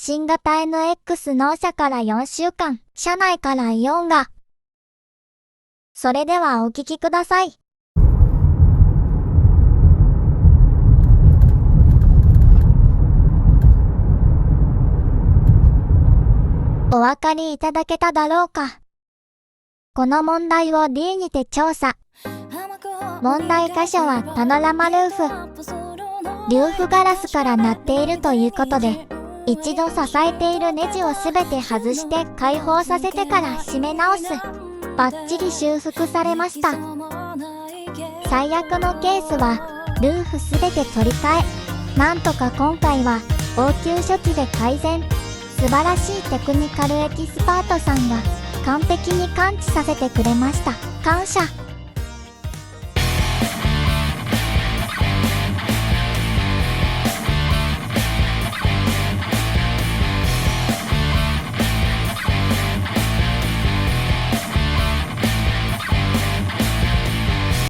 新型 NX 納車から4週間、車内からイオンが。それではお聞きください。お分かりいただけただろうか。この問題を D にて調査。問題箇所はパノラマルーフ。ルーフガラスからなっているということで、一度支えているネジをすべて外して開放させてから締め直す。バッチリ修復されました。最悪のケースはルーフすべて取り替え。なんとか今回は応急処置で改善。素晴らしいテクニカルエキスパートさんが完璧に感知させてくれました。感謝。